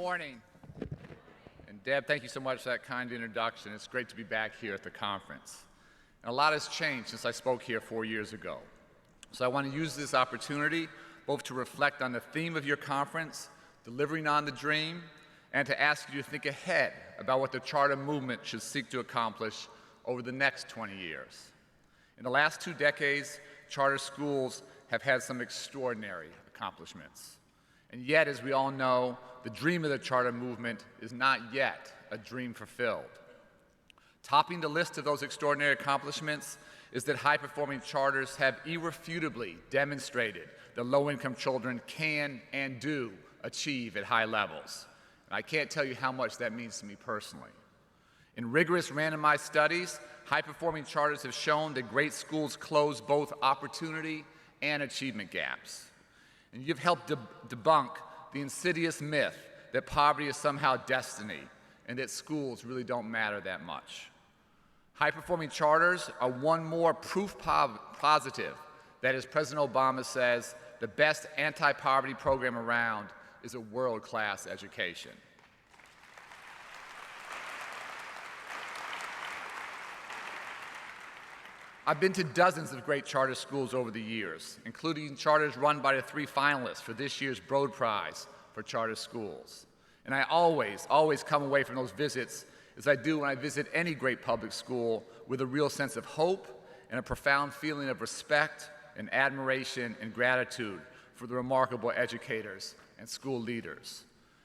morning. And Deb, thank you so much for that kind introduction. It's great to be back here at the conference. And a lot has changed since I spoke here 4 years ago. So I want to use this opportunity both to reflect on the theme of your conference, delivering on the dream, and to ask you to think ahead about what the charter movement should seek to accomplish over the next 20 years. In the last 2 decades, charter schools have had some extraordinary accomplishments. And yet, as we all know, the dream of the charter movement is not yet a dream fulfilled. Topping the list of those extraordinary accomplishments is that high-performing charters have irrefutably demonstrated that low-income children can and do achieve at high levels. And I can't tell you how much that means to me personally. In rigorous randomized studies, high-performing charters have shown that great schools close both opportunity and achievement gaps. And you've helped debunk the insidious myth that poverty is somehow destiny and that schools really don't matter that much. High-performing charters are one more proof positive that, as President Obama says, the best anti-poverty program around is a world-class education. I've been to dozens of great charter schools over the years, including charters run by the 3 finalists for this year's Broad Prize for charter schools. And I always come away from those visits, as I do when I visit any great public school, with a real sense of hope and a profound feeling of respect and admiration and gratitude for the remarkable educators and school leaders.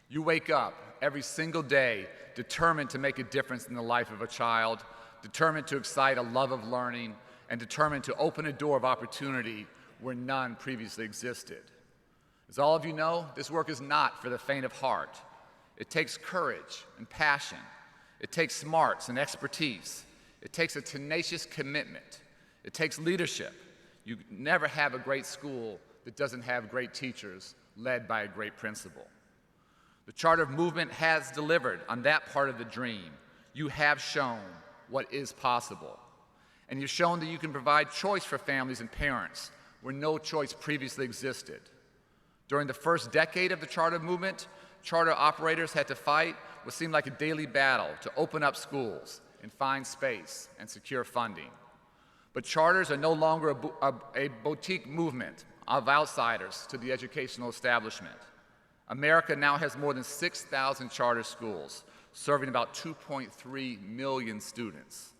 You wake up every single day determined to make a difference in the life of a child, determined to excite a love of learning, and determined to open a door of opportunity where none previously existed. As all of you know, this work is not for the faint of heart. It takes courage and passion. It takes smarts and expertise. It takes a tenacious commitment. It takes leadership. You never have a great school that doesn't have great teachers led by a great principal. The charter movement has delivered on that part of the dream. You have shown what is possible. And you've shown that you can provide choice for families and parents where no choice previously existed. During the first decade of the charter movement, charter operators had to fight what seemed like a daily battle to open up schools and find space and secure funding. But charters are no longer a boutique movement of outsiders to the educational establishment. America now has more than 6,000 charter schools, serving about 2.3 million students.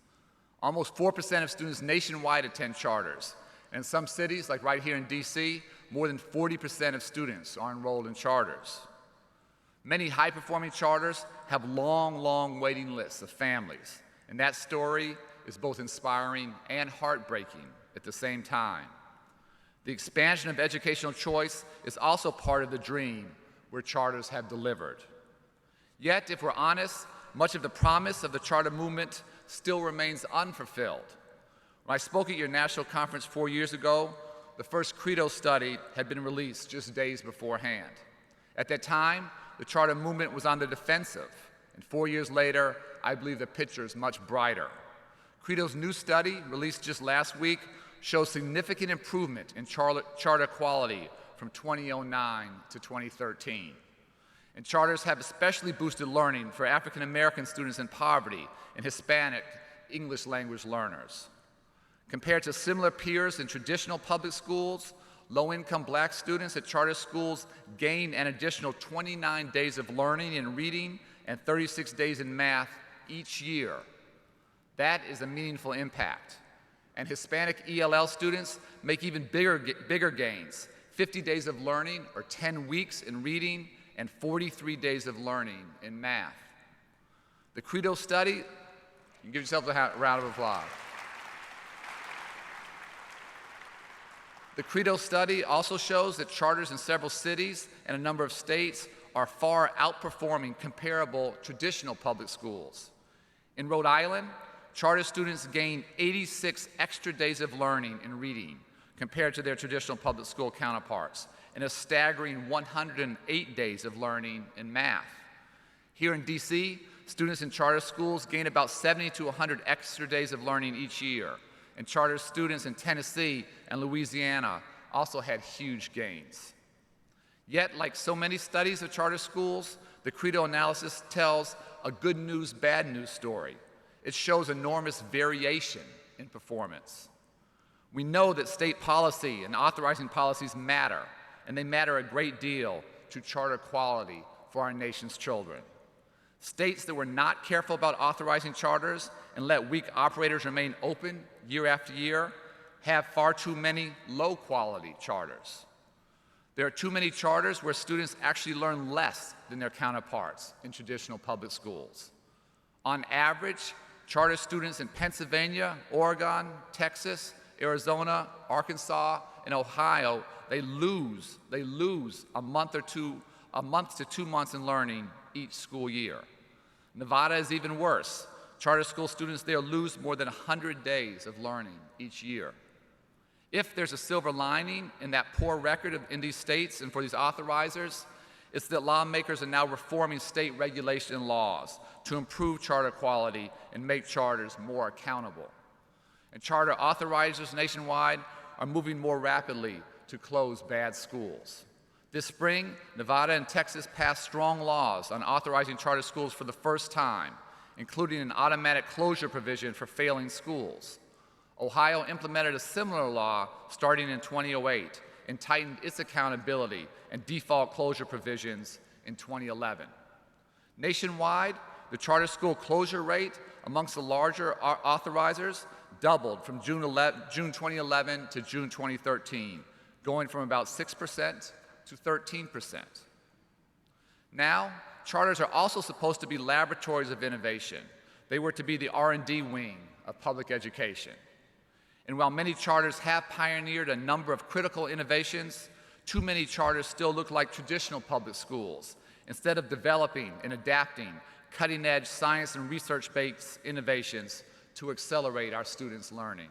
Almost 4% of students nationwide attend charters. And in some cities, like right here in DC, more than 40% of students are enrolled in charters. Many high-performing charters have long waiting lists of families, and that story is both inspiring and heartbreaking at the same time. The expansion of educational choice is also part of the dream where charters have delivered. Yet, if we're honest, much of the promise of the charter movement still remains unfulfilled. When I spoke at your national conference 4 years ago, the first Credo study had been released just days beforehand. At that time, the charter movement was on the defensive, and 4 years later, I believe the picture is much brighter. Credo's new study, released just last week, shows significant improvement in charter quality from 2009 to 2013. And charters have especially boosted learning for African American students in poverty and Hispanic English language learners. Compared to similar peers in traditional public schools, low-income Black students at charter schools gain an additional 29 days of learning in reading and 36 days in math each year. That is a meaningful impact. And Hispanic ELL students make even bigger gains, 50 days of learning or 10 weeks in reading and 43 days of learning in math. The Credo study, you can give yourself a round of applause. The Credo study also shows that charters in several cities and a number of states are far outperforming comparable traditional public schools. In Rhode Island, charter students gain 86 extra days of learning in reading compared to their traditional public school counterparts, and a staggering 108 days of learning in math. Here in DC, students in charter schools gain about 70 to 100 extra days of learning each year, and charter students in Tennessee and Louisiana also had huge gains. Yet, like so many studies of charter schools, The Credo analysis tells a good news, bad news story. It shows enormous variation in performance. We know that state policy and authorizing policies matter, and they matter a great deal to charter quality for our nation's children. States that were not careful about authorizing charters and let weak operators remain open year after year have far too many low-quality charters. There are too many charters where students actually learn less than their counterparts in traditional public schools. On average, charter students in Pennsylvania, Oregon, Texas, Arizona, Arkansas, and Ohio, they lose a month to 2 months in learning each school year. Nevada is even worse. Charter school students there lose more than 100 days of learning each year. If there's a silver lining in that poor record in these states and for these authorizers, it's that lawmakers are now reforming state regulation and laws to improve charter quality and make charters more accountable. And charter authorizers nationwide are moving more rapidly to close bad schools. This spring, Nevada and Texas passed strong laws on authorizing charter schools for the first time, including an automatic closure provision for failing schools. Ohio implemented a similar law starting in 2008 and tightened its accountability and default closure provisions in 2011. Nationwide, the charter school closure rate amongst the larger authorizers doubled from June 2011 to June 2013, going from about 6% to 13%. Now, charters are also supposed to be laboratories of innovation. They were to be the R&D wing of public education. And while many charters have pioneered a number of critical innovations, too many charters still look like traditional public schools, instead of developing and adapting cutting-edge science and research-based innovations to accelerate our students' learning.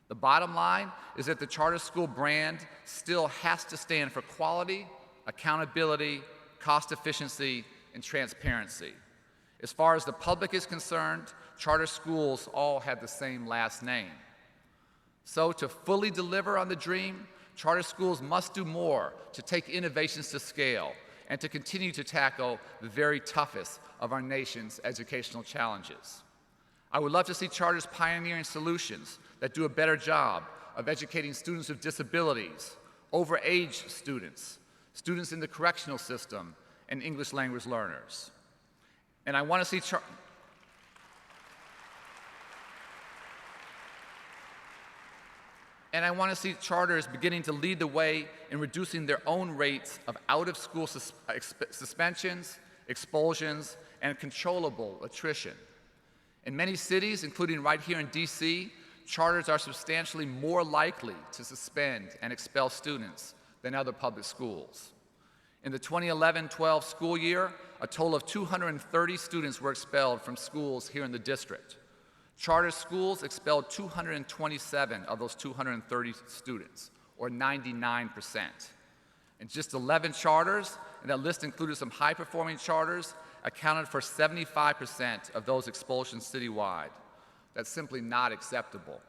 The bottom line is that the charter school brand still has to stand for quality, accountability, cost efficiency, and transparency. As far as the public is concerned, charter schools all have the same last name. So to fully deliver on the dream, charter schools must do more to take innovations to scale and to continue to tackle the very toughest of our nation's educational challenges. I would love to see charters pioneering solutions that do a better job of educating students with disabilities, overage students, students in the correctional system, and English language learners. And I want to see charters beginning to lead the way in reducing their own rates of out-of-school suspensions, expulsions, and controllable attrition. In many cities, including right here in DC, charters are substantially more likely to suspend and expel students than other public schools. In the 2011-12 school year, a total of 230 students were expelled from schools here in the district. Charter schools expelled 227 of those 230 students, or 99%. And just 11 charters, and that list included some high-performing charters, accounted for 75% of those expulsions citywide. That's simply not acceptable.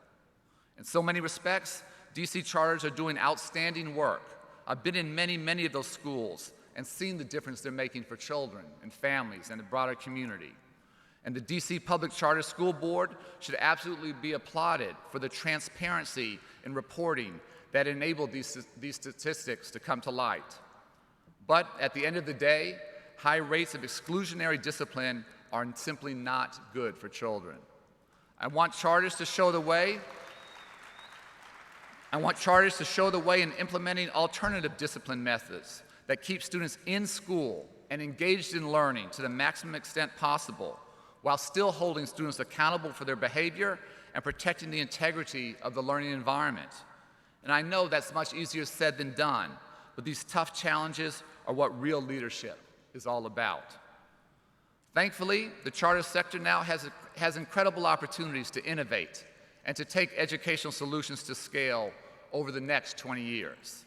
In so many respects, DC charters are doing outstanding work. I've been in many of those schools and seen the difference they're making for children and families and the broader community. And the DC Public Charter School Board should absolutely be applauded for the transparency in reporting that enabled these statistics to come to light. But at the end of the day, high rates of exclusionary discipline are simply not good for children. I want charters to show the way. I want charters to show the way in implementing alternative discipline methods that keep students in school and engaged in learning to the maximum extent possible, while still holding students accountable for their behavior and protecting the integrity of the learning environment. And I know that's much easier said than done, but these tough challenges are what real leadership is all about. Thankfully, the charter sector now has incredible opportunities to innovate and to take educational solutions to scale over the next 20 years.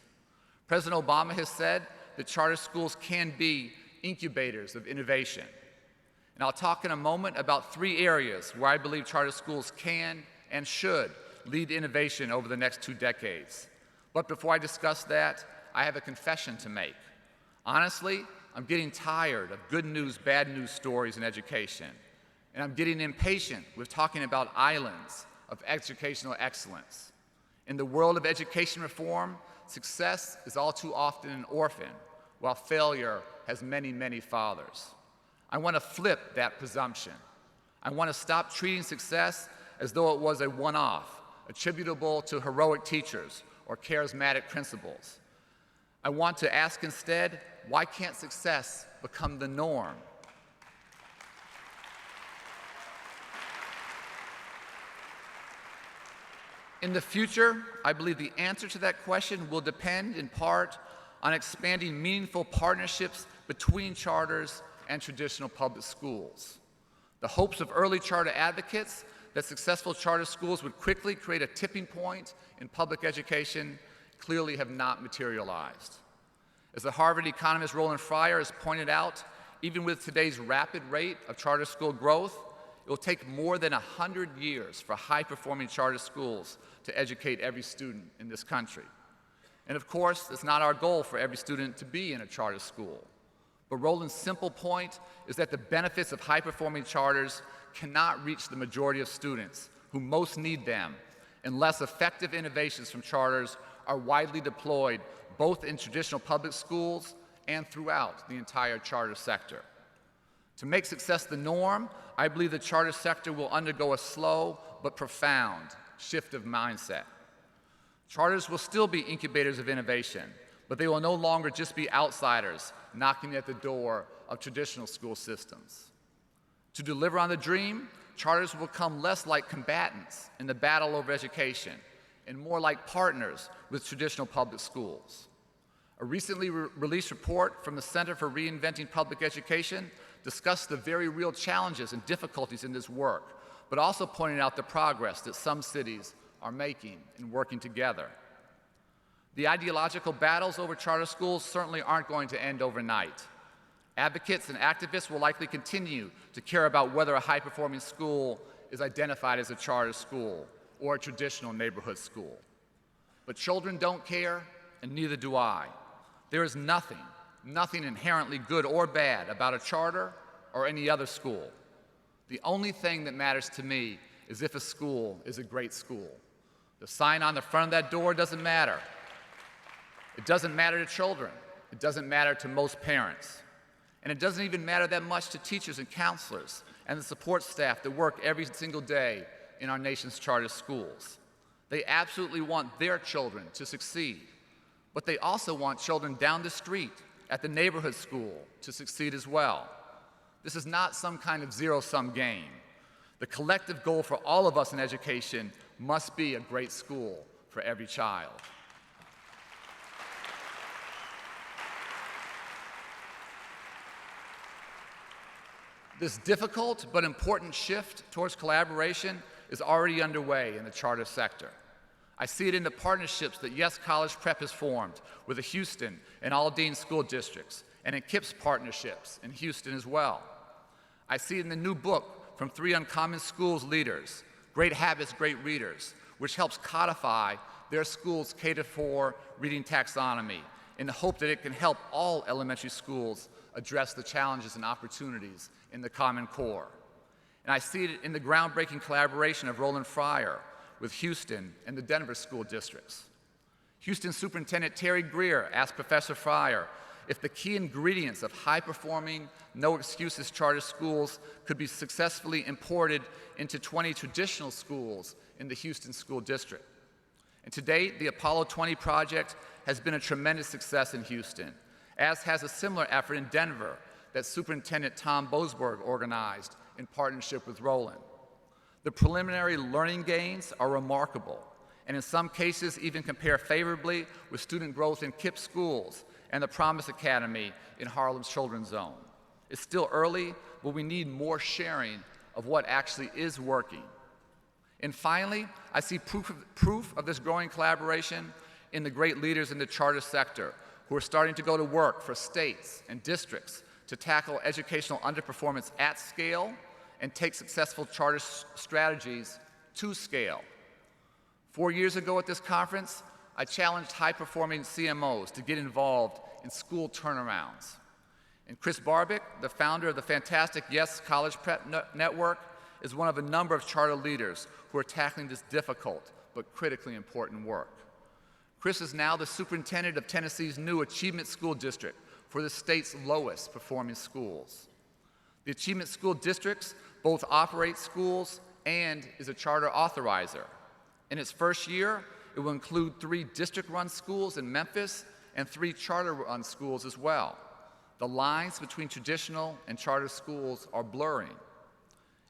President Obama has said that charter schools can be incubators of innovation. And I'll talk in a moment about 3 areas where I believe charter schools can and should lead innovation over the next 2 decades. But before I discuss that, I have a confession to make. Honestly, I'm getting tired of good news, bad news stories in education. And I'm getting impatient with talking about islands of educational excellence. In the world of education reform, success is all too often an orphan, while failure has many, many fathers. I want to flip that presumption. I want to stop treating success as though it was a one-off, attributable to heroic teachers or charismatic principals. I want to ask instead, why can't success become the norm? In the future, I believe the answer to that question will depend in part on expanding meaningful partnerships between charters and traditional public schools. The hopes of early charter advocates that successful charter schools would quickly create a tipping point in public education clearly have not materialized. As the Harvard economist Roland Fryer has pointed out, even with today's rapid rate of charter school growth, it will take more than 100 years for high-performing charter schools to educate every student in this country. And of course, it's not our goal for every student to be in a charter school. But Roland's simple point is that the benefits of high-performing charters cannot reach the majority of students who most need them unless effective innovations from charters are widely deployed both in traditional public schools and throughout the entire charter sector. To make success the norm, I believe the charter sector will undergo a slow but profound shift of mindset. Charters will still be incubators of innovation, but they will no longer just be outsiders knocking at the door of traditional school systems. To deliver on the dream, charters will become less like combatants in the battle over education and more like partners with traditional public schools. A recently released report from the Center for Reinventing Public Education discussed the very real challenges and difficulties in this work, but also pointed out the progress that some cities are making in working together. The ideological battles over charter schools certainly aren't going to end overnight. Advocates and activists will likely continue to care about whether a high-performing school is identified as a charter school or a traditional neighborhood school. But children don't care, and neither do I. There is nothing inherently good or bad about a charter or any other school. The only thing that matters to me is if a school is a great school. The sign on the front of that door doesn't matter. It doesn't matter to children. It doesn't matter to most parents. And it doesn't even matter that much to teachers and counselors and the support staff that work every single day in our nation's charter schools. They absolutely want their children to succeed, but they also want children down the street at the neighborhood school to succeed as well. This is not some kind of zero-sum game. The collective goal for all of us in education must be a great school for every child. This difficult but important shift towards collaboration is already underway in the charter sector. I see it in the partnerships that Yes College Prep has formed with the Houston and Aldine school districts, and in KIPP's partnerships in Houston as well. I see it in the new book from 3 Uncommon Schools leaders, Great Habits, Great Readers, which helps codify their school's K-4 reading taxonomy in the hope that it can help all elementary schools address the challenges and opportunities in the Common Core. And I see it in the groundbreaking collaboration of Roland Fryer with Houston and the Denver school districts. Houston Superintendent Terry Greer asked Professor Fryer if the key ingredients of high-performing, no-excuses charter schools could be successfully imported into 20 traditional schools in the Houston school district. And to date, the Apollo 20 project has been a tremendous success in Houston, as has a similar effort in Denver that Superintendent Tom Boasberg organized in partnership with Roland. The preliminary learning gains are remarkable, and in some cases even compare favorably with student growth in KIPP schools and the Promise Academy in Harlem's Children's Zone. It's still early, but we need more sharing of what actually is working. And finally, I see proof of this growing collaboration in the great leaders in the charter sector who are starting to go to work for states and districts to tackle educational underperformance at scale and take successful charter strategies to scale. 4 years ago at this conference, I challenged high-performing CMOs to get involved in school turnarounds. And Chris Barbick, the founder of the fantastic Yes College Prep Network, is one of a number of charter leaders who are tackling this difficult but critically important work. Chris is now the superintendent of Tennessee's new Achievement School District for the state's lowest performing schools. The Achievement School Districts both operate schools and is a charter authorizer. In its first year, it will include 3 district-run schools in Memphis and 3 charter-run schools as well. The lines between traditional and charter schools are blurring.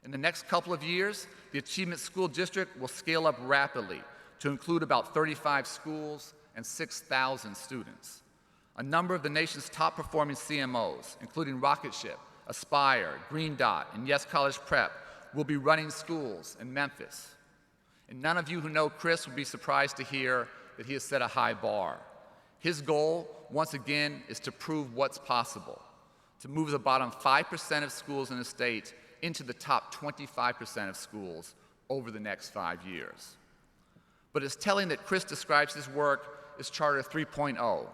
In the next couple of years, the Achievement School District will scale up rapidly to include about 35 schools and 6,000 students. A number of the nation's top-performing CMOs, including Rocket Ship, Aspire, Green Dot, and Yes College Prep, will be running schools in Memphis. And none of you who know Chris would be surprised to hear that he has set a high bar. His goal, once again, is to prove what's possible, to move the bottom 5% of schools in the state into the top 25% of schools over the next 5 years. But it's telling that Chris describes his work as Charter 3.0,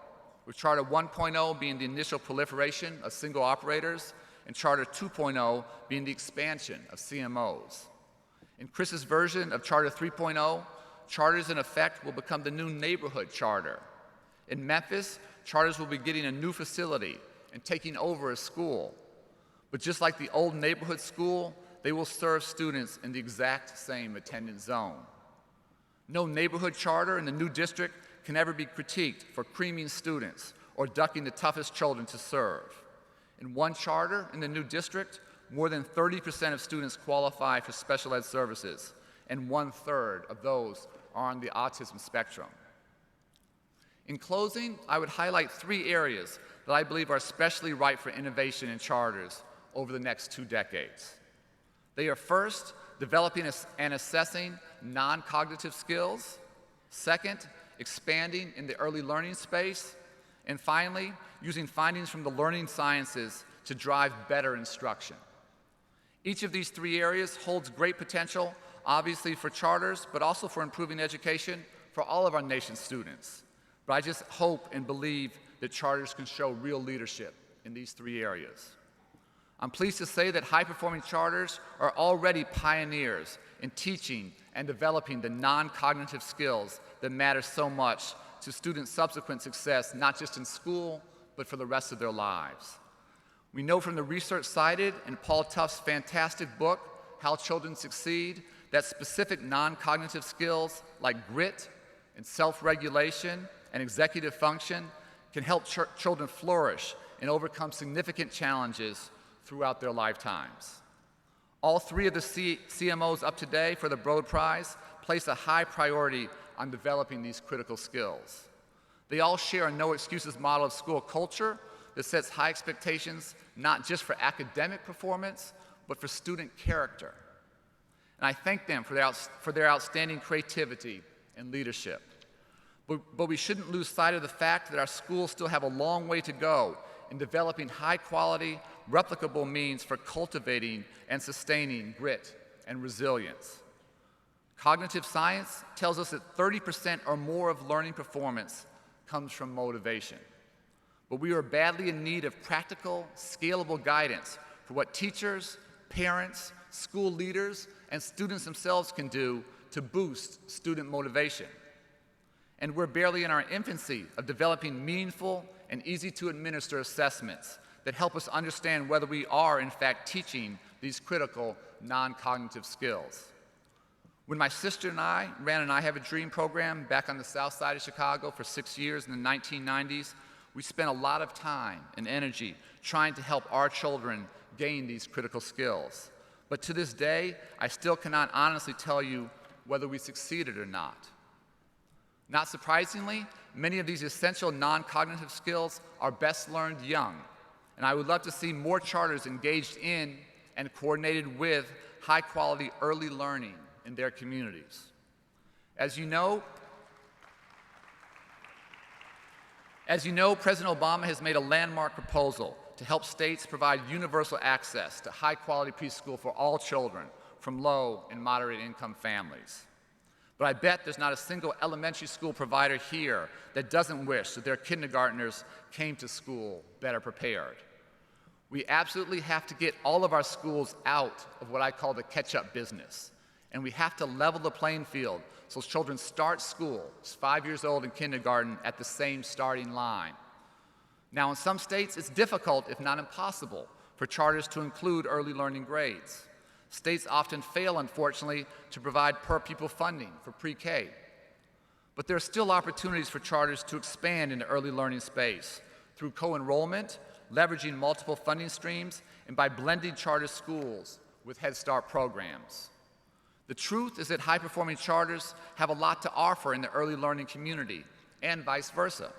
with Charter 1.0 being the initial proliferation of single operators, and Charter 2.0 being the expansion of CMOs. In Chris's version of Charter 3.0, charters in effect will become the new neighborhood charter. In Memphis, charters will be getting a new facility and taking over a school. But just like the old neighborhood school, they will serve students in the exact same attendance zone. No neighborhood charter in the new district can ever be critiqued for creaming students or ducking the toughest children to serve. In one charter in the new district, more than 30% of students qualify for special ed services, and 1/3 of those are on the autism spectrum. In closing, I would highlight 3 areas that I believe are especially ripe for innovation in charters over the next 2 decades. They are first, developing and assessing non-cognitive skills. Second, expanding in the early learning space. And finally, using findings from the learning sciences to drive better instruction. Each of these 3 areas holds great potential, obviously for charters, but also for improving education for all of our nation's students. But I just hope and believe that charters can show real leadership in these 3 areas. I'm pleased to say that high-performing charters are already pioneers in teaching and developing the non-cognitive skills that matter so much to students' subsequent success, not just in school, but for the rest of their lives. We know from the research cited in Paul Tuff's fantastic book, How Children Succeed, that specific non-cognitive skills like grit and self-regulation and executive function can help children flourish and overcome significant challenges throughout their lifetimes. All 3 of the CMOs up today for the Broad Prize place a high priority on developing these critical skills. They all share a no-excuses model of school culture that sets high expectations not just for academic performance, but for student character. And I thank them for their outstanding creativity and leadership. But we shouldn't lose sight of the fact that our schools still have a long way to go in developing high-quality, replicable means for cultivating and sustaining grit and resilience. Cognitive science tells us that 30% or more of learning performance comes from motivation. But we are badly in need of practical, scalable guidance for what teachers, parents, school leaders, and students themselves can do to boost student motivation. And we're barely in our infancy of developing meaningful and easy-to-administer assessments that help us understand whether we are, in fact, teaching these critical non-cognitive skills. When my sister and I ran an I Have a Dream program back on the south side of Chicago for 6 years in the 1990s, we spent a lot of time and energy trying to help our children gain these critical skills. But to this day, I still cannot honestly tell you whether we succeeded or not. Not surprisingly, many of these essential non-cognitive skills are best learned young, and I would love to see more charters engaged in and coordinated with high-quality early learning in their communities. As you know, President Obama has made a landmark proposal to help states provide universal access to high-quality preschool for all children from low and moderate income families. But I bet there's not a single elementary school provider here that doesn't wish that their kindergartners came to school better prepared. We absolutely have to get all of our schools out of what I call the catch-up business. And we have to level the playing field so children start school, 5 years old in kindergarten, at the same starting line. Now, in some states, it's difficult, if not impossible, for charters to include early learning grades. States often fail, unfortunately, to provide per-pupil funding for pre-K. But there are still opportunities for charters to expand into early learning space through co-enrollment, leveraging multiple funding streams, and by blending charter schools with Head Start programs. The truth is that high-performing charters have a lot to offer in the early learning community, and vice versa.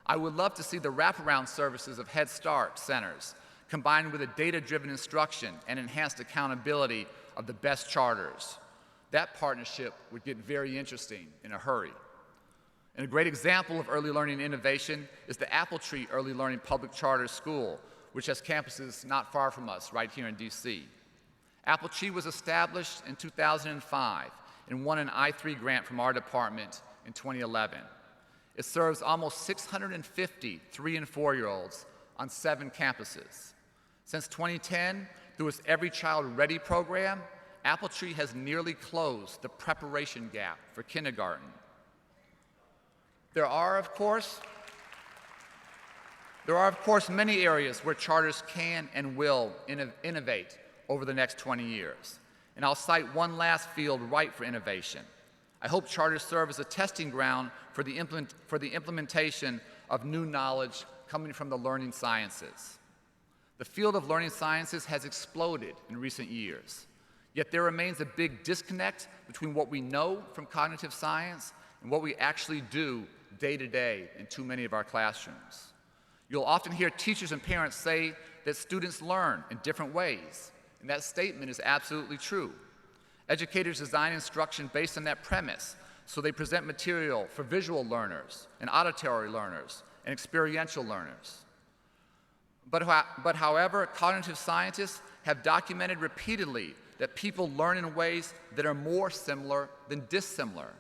I would love to see the wraparound services of Head Start centers combined with a data-driven instruction and enhanced accountability of the best charters. That partnership would get very interesting in a hurry. And a great example of early learning innovation is the Apple Tree Early Learning Public Charter School, which has campuses not far from us, right here in DC. Apple Tree was established in 2005 and won an I3 grant from our department in 2011. It serves almost 650 3- and 4-year-olds on 7 campuses. Since 2010, through its Every Child Ready program, Apple Tree has nearly closed the preparation gap for kindergarten. There are, of course, many areas where charters can and will innovate over the next 20 years. And I'll cite one last field ripe for innovation. I hope charters serve as a testing ground for the implementation of new knowledge coming from the learning sciences. The field of learning sciences has exploded in recent years, yet there remains a big disconnect between what we know from cognitive science and what we actually do day to day in too many of our classrooms. You'll often hear teachers and parents say that students learn in different ways, and that statement is absolutely true. Educators design instruction based on that premise, so they present material for visual learners and auditory learners and experiential learners. But however, cognitive scientists have documented repeatedly that people learn in ways that are more similar than dissimilar.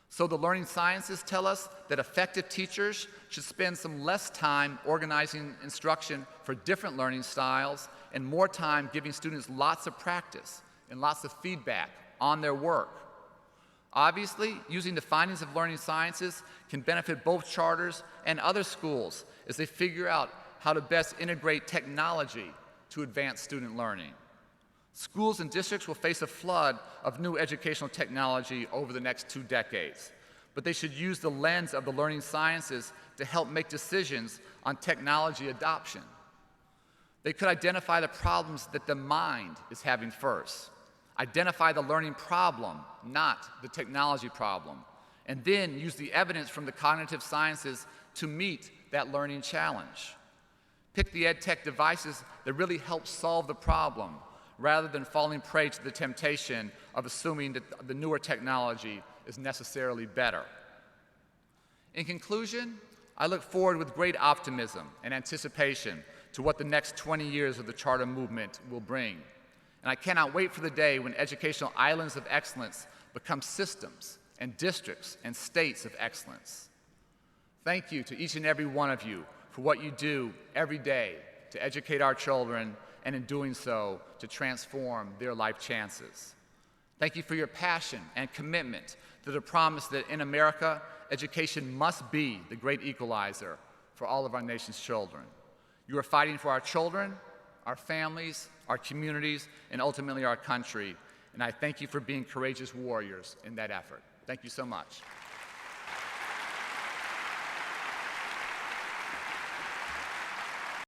So the learning sciences tell us that effective teachers should spend some less time organizing instruction for different learning styles and more time giving students lots of practice and lots of feedback on their work. Obviously, using the findings of learning sciences can benefit both charters and other schools as they figure out how to best integrate technology to advance student learning. Schools and districts will face a flood of new educational technology over the next 2 decades, but they should use the lens of the learning sciences to help make decisions on technology adoption. They could identify the problems that the mind is having first, identify the learning problem, not the technology problem, and then use the evidence from the cognitive sciences to meet that learning challenge. Pick the ed tech devices that really help solve the problem, rather than falling prey to the temptation of assuming that the newer technology is necessarily better. In conclusion, I look forward with great optimism and anticipation to what the next 20 years of the charter movement will bring. And I cannot wait for the day when educational islands of excellence become systems and districts and states of excellence. Thank you to each and every one of you for what you do every day to educate our children, and in doing so, to transform their life chances. Thank you for your passion and commitment to the promise that in America, education must be the great equalizer for all of our nation's children. You are fighting for our children, our families, our communities, and ultimately our country, and I thank you for being courageous warriors in that effort. Thank you so much.